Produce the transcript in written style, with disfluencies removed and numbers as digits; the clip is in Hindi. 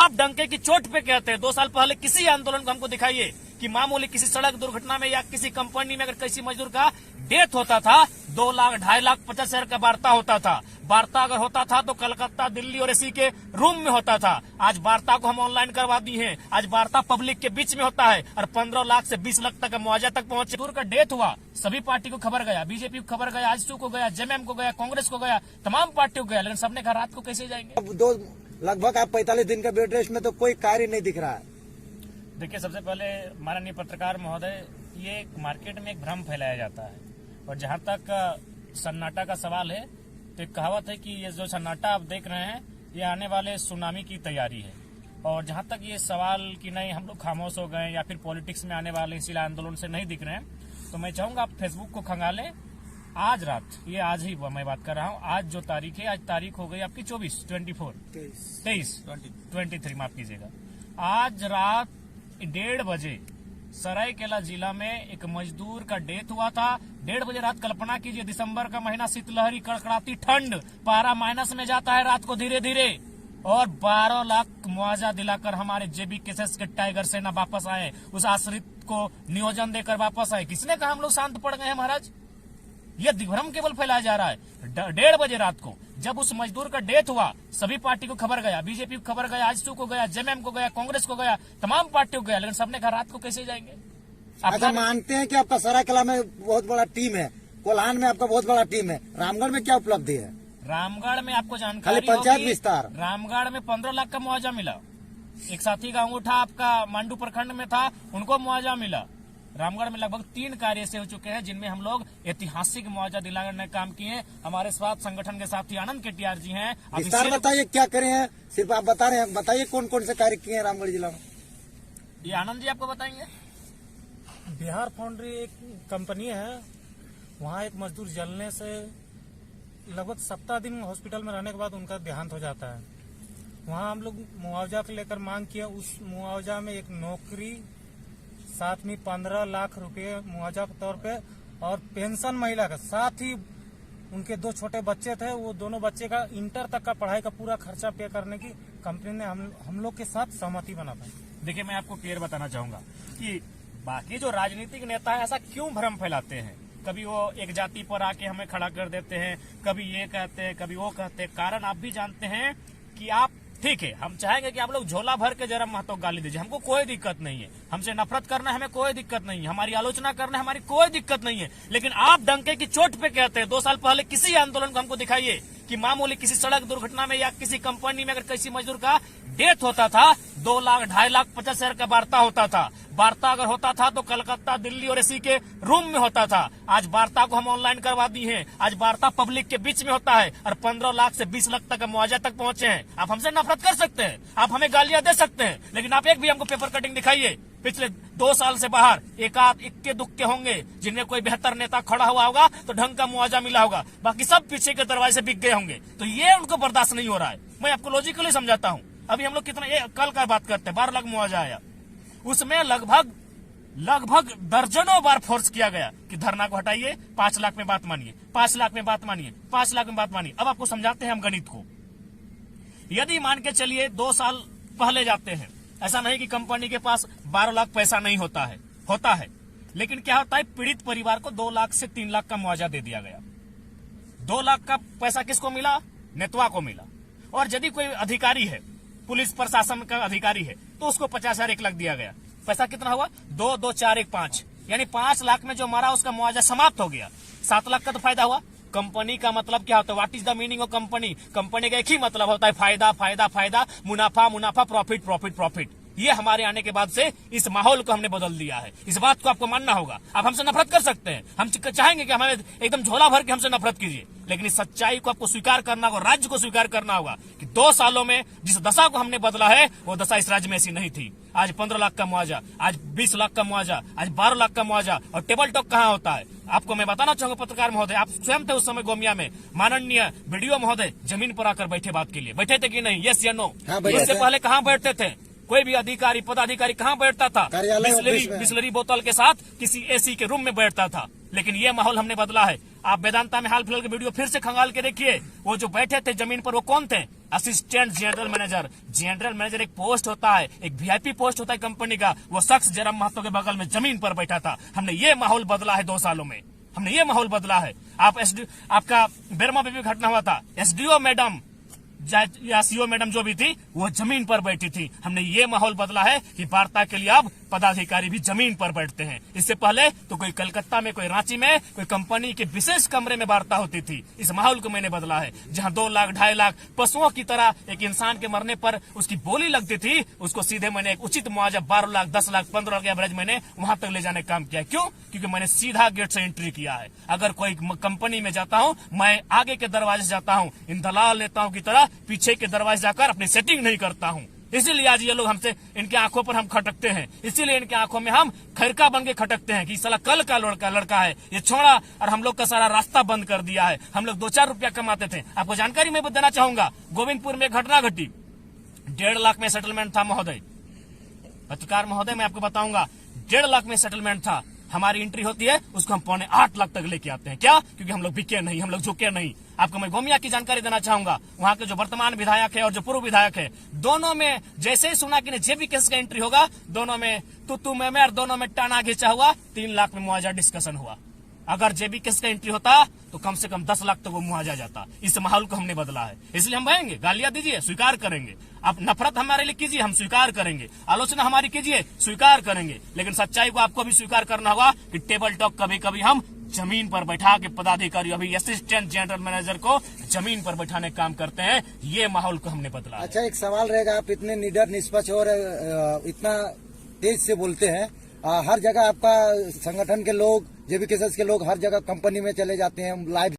आप डंके की चोट पे कहते हैं। 2 साल पहले किसी आंदोलन को हमको दिखाइए कि मामूली किसी सड़क दुर्घटना में या किसी कंपनी में अगर किसी मजदूर का डेथ होता था 2 लाख 2.5 लाख 50 हजार का वार्ता होता था। वार्ता अगर होता था तो कलकत्ता, दिल्ली और एसी के रूम में होता था। आज वार्ता को हम ऑनलाइन करवा दी है। आज वार्ता पब्लिक के बीच में होता है और 15 लाख से 20 लाख तक का मुआवजा तक पहुंचे। मजदूर का डेथ हुआ, सभी पार्टी को खबर गया, बीजेपी को खबर गया, आजसू को गया, जेएमएम को गया, कांग्रेस को गया, तमाम पार्टियों को गया, लेकिन सबने कहा रात को कैसे जाएंगे। अब लगभग आप 45 दिन का बेड रेस्ट में तो कोई कार्य नहीं दिख रहा है। देखिए, सबसे पहले माननीय पत्रकार महोदय, ये मार्केट में एक भ्रम फैलाया जाता है और जहां तक सन्नाटा का सवाल है तो एक कहावत है कि ये जो सन्नाटा आप देख रहे हैं ये आने वाले सुनामी की तैयारी है। और जहां तक ये सवाल कि नहीं हम लोग खामोश हो गए या फिर पॉलिटिक्स में आने वाले इसीलिए आंदोलन से नहीं दिख रहे हैं, तो मैं चाहूंगा आप फेसबुक को खंगालें। आज रात, ये आज ही मैं बात कर रहा हूँ, आज जो तारीख है, आज तारीख हो गई आपकी 23 माफ कीजिएगा। आज रात 1:30 बजे सरायकेला जिला में एक मजदूर का डेथ हुआ था। 1:30 बजे रात, कल्पना कीजिए, दिसंबर का महीना, शीतलहरी, कड़कड़ाती ठंड, पारा माइनस में जाता है रात को धीरे धीरे, और 12 लाख मुआवजा दिलाकर हमारे जेबी केसेस के टाइगर सेना वापस आए, उस आश्रित को नियोजन देकर वापस आए। किसने कहा हम लोग शांत पड़ गए हैं महाराज? यह दिग्भ्रम केवल फैलाया जा रहा है। 1:30 बजे रात को जब उस मजदूर का डेथ हुआ, सभी पार्टी को खबर गया, बीजेपी को खबर गया, आजसू को गया, जेएमएम को गया, कांग्रेस को गया, तमाम पार्टियों को गया, लेकिन सबने कहा रात को कैसे जाएंगे। अच्छा, मानते हैं कि आपका सरायकेला में बहुत बड़ा टीम है, कोल्हान में आपका बहुत बड़ा टीम है, रामगढ़ में क्या उपलब्धि है? रामगढ़ में आपको जानकारी पंचायत विस्तार, रामगढ़ में 15 लाख का मुआवजा मिला। एक साथी का अंगूठा आपका मांडू प्रखंड में था, उनको मुआवजा मिला। रामगढ़ में लगभग 3 कार्य ऐसे हो चुके हैं जिनमें हम लोग ऐतिहासिक मुआवजा दिलाने का काम किए। हमारे स्वास्थ्य संगठन के साथी आनंद केटीआर जी हैं। विस्तार बताइए क्या करे हैं, सिर्फ आप बता रहे हैं, बताइए कौन कौन से कार्य किए हैं रामगढ़ जिला में। ये आनंद जी आपको बताएंगे। बिहार फाउंड्री एक कंपनी है, वहाँ एक मजदूर जलने से लगभग 17 दिन हॉस्पिटल में रहने के बाद उनका देहांत हो जाता है। वहाँ हम लोग मुआवजा को लेकर मांग किया। उस मुआवजा में एक नौकरी, साथ में 15 लाख रुपए मुआवजा के तौर पे, और पेंशन महिला का, साथ ही उनके 2 छोटे बच्चे थे, वो दोनों बच्चे का इंटर तक का पढ़ाई का पूरा खर्चा पे करने की कंपनी ने हम लोग के साथ सहमति बना पाई। देखिए, मैं आपको क्लियर बताना चाहूंगा कि बाकी जो राजनीतिक नेता है ऐसा क्यों भ्रम फैलाते हैं। कभी वो एक जाति पर आके हमें खड़ा कर देते हैं, कभी ये कहते हैं, कभी वो कहते हैं। कारण आप भी जानते हैं कि आप, ठीक है, हम चाहेंगे कि आप लोग झोला भर के जरा महतो गाली दीजिए, हमको कोई दिक्कत नहीं है। हमसे नफरत करना हमें कोई दिक्कत नहीं है, हमारी आलोचना करना हमारी कोई दिक्कत नहीं है, लेकिन आप डंके की चोट पे कहते हैं। 2 साल पहले किसी आंदोलन को हमको दिखाइए कि मामूली किसी सड़क दुर्घटना में या किसी कंपनी में अगर किसी मजदूर का डेथ होता था 2 लाख 2.5 लाख 50 हजार का वार्ता होता था। वार्ता अगर होता था तो कलकत्ता, दिल्ली और एसी के रूम में होता था। आज वार्ता को हम ऑनलाइन करवा दी है। आज वार्ता पब्लिक के बीच में होता है और 15 लाख से 20 लाख तक का मुआवजा तक पहुंचे हैं। आप हमसे नफरत कर सकते हैं, आप हमें गालियां दे सकते हैं, लेकिन आप एक भी हमको पेपर कटिंग दिखाइए पिछले 2 साल से बाहर। एकाध इक्के दुक्के होंगे जिनमें कोई बेहतर नेता खड़ा हुआ होगा तो ढंग का मुआवजा मिला होगा, बाकी सब पीछे के दरवाजे से बिक गए होंगे। तो ये उनको बर्दाश्त नहीं हो रहा है। मैं आपको लॉजिकली समझाता हूँ। अभी हम लोग कितना, कल का बात करते हैं, 12 लाख मुआवजा आया, उसमें लगभग दर्जनों बार फोर्स किया गया कि धरना को हटाइए, 5 लाख में बात मानिए, 5 लाख में बात मानिए, 5 लाख में बात मानिए। अब आपको समझाते हैं हम गणित को। यदि मान के चलिए 2 साल पहले जाते हैं, ऐसा नहीं कि कंपनी के पास 12 लाख पैसा नहीं होता है, लेकिन क्या होता है, पीड़ित परिवार को 2 लाख से 3 लाख का मुआवजा दे दिया गया। 2 लाख का पैसा किसको मिला? नेतवा को मिला। और यदि कोई अधिकारी है, पुलिस प्रशासन का अधिकारी है, तो उसको 50,000 1 लाख दिया गया। पैसा कितना हुआ? 2, 2, 4, 1, 5, यानी 5 लाख में जो मारा उसका मुआवजा समाप्त हो गया। 7 लाख का तो फायदा हुआ। कंपनी का मतलब क्या होता है? What is the meaning of company? Company का एक ही मतलब होता है, फायदा फायदा फायदा, मुनाफा मुनाफा, प्रॉफिट प्रॉफिट प्रॉफिट। ये हमारे आने के बाद से इस माहौल को हमने बदल दिया है। इस बात को आपको मानना होगा। आप हमसे नफरत कर सकते हैं, हम चाहेंगे कि हमें एकदम झोला भर के हमसे नफरत कीजिए, लेकिन इस सच्चाई को आपको स्वीकार करना होगा, राज्य को स्वीकार करना होगा कि 2 सालों में जिस दशा को हमने बदला है वो दशा इस राज्य में ऐसी नहीं थी। आज 15 लाख का मुआवजा, आज 20 लाख का मुआवजा, आज 12 लाख का मुआवजा। और टेबल टॉक कहाँ होता है? आपको मैं बताना चाहूंगा पत्रकार महोदय, आप स्वयं थे उस समय गोमिया में, माननीय बीडीओ महोदय जमीन पर आकर बैठे बात के लिए, बैठे थे कि नहीं? यस या नो? इससे पहले कहाँ बैठते थे? कोई भी अधिकारी पदाधिकारी कहाँ बैठता था? बिस्लरी बोतल के साथ किसी एसी के रूम में बैठता था। लेकिन ये माहौल हमने बदला है। आप वेदांता में हाल फिलहाल के वीडियो फिर से खंगाल के देखिए, वो जो बैठे थे जमीन पर वो कौन थे? Assistant general manager. General manager एक पोस्ट होता है, एक वीआईपी पोस्ट होता है कंपनी का। वो शख्स जयराम महतो के बगल में जमीन पर बैठा था। हमने ये माहौल बदला है 2 सालों में, हमने ये माहौल बदला है। आपका बेरमा में भी घटना हुआ था, एसडीओ मैडम या सीओ मैडम जो भी थी वो जमीन पर बैठी थी। हमने ये माहौल बदला है कि वार्ता के लिए अब पदाधिकारी भी जमीन पर बैठते हैं। इससे पहले तो कोई कलकत्ता में, कोई रांची में, कोई कंपनी के विशेष कमरे में वार्ता होती थी। इस माहौल को मैंने बदला है, जहां 2 लाख 2.5 लाख पशुओं की तरह एक इंसान के मरने पर उसकी बोली लगती थी, उसको सीधे मैंने एक उचित मुआवजा 12 लाख 10 लाख 15 लाख एवरेज मैंने वहां तक ले जाने का काम किया। क्यों? क्योंकि मैंने सीधा गेट से एंट्री किया है। अगर कोई कंपनी में जाता हूं, मैं आगे के दरवाजे से जाता हूं, इन दलाल नेताओं की तरह पीछे के दरवाजे जाकर अपनी सेटिंग नहीं करता हूं। इसीलिए आज ये लोग हमसे, इनके आंखों पर हम खटकते हैं, इसीलिए इनके आंखों में हम खैरका बन के खटकते हैं कि साला कल का लड़का है ये छोड़ा, और हम लोग का सारा रास्ता बंद कर दिया है। हम लोग 2-4 रुपया कमाते थे। आपको जानकारी मैं देना चाहूंगा, गोविंदपुर में घटना घटी, 1.5 लाख में सेटलमेंट था महोदय, पत्रकार महोदय, मैं आपको बताऊंगा 1.5 लाख में सेटलमेंट था। हमारी एंट्री होती है, उसको हम 7.25 लाख तक लेके आते हैं। क्या? क्योंकि हम लोग बिके नहीं, हम लोग झुके नहीं। आपको मैं गोमिया की जानकारी देना चाहूंगा, वहां के जो वर्तमान विधायक है और जो पूर्व विधायक है, दोनों में जैसे ही सुना कि जेबी केस का एंट्री होगा, दोनों में तू मैं और दोनों में टाना घिंचा हुआ, 3 लाख में मुआवजा डिस्कशन हुआ। अगर जेबी केस का एंट्री होता तो कम से कम 10 लाख तक वो मुआवजा जाता। इस माहौल को हमने बदला है, इसलिए हम बहेंगे, गालियां दीजिए, स्वीकार करेंगे। आप नफरत हमारे लिए कीजिए, हम स्वीकार करेंगे। आलोचना हमारी कीजिए, स्वीकार करेंगे। लेकिन सच्चाई को आपको भी स्वीकार करना होगा कि टेबल टॉक कभी कभी हम जमीन पर बैठा के पदाधिकारी, अभी असिस्टेंट जनरल मैनेजर को जमीन पर बैठाने का काम करते हैं। ये माहौल को हमने बदला। अच्छा, एक सवाल रहेगा, आप इतने निडर, निष्पक्ष और इतना तेज से बोलते हैं, हर जगह आपका संगठन के लोग, जेबी केसेस के लोग हर जगह कंपनी में चले जाते हैं, लाइव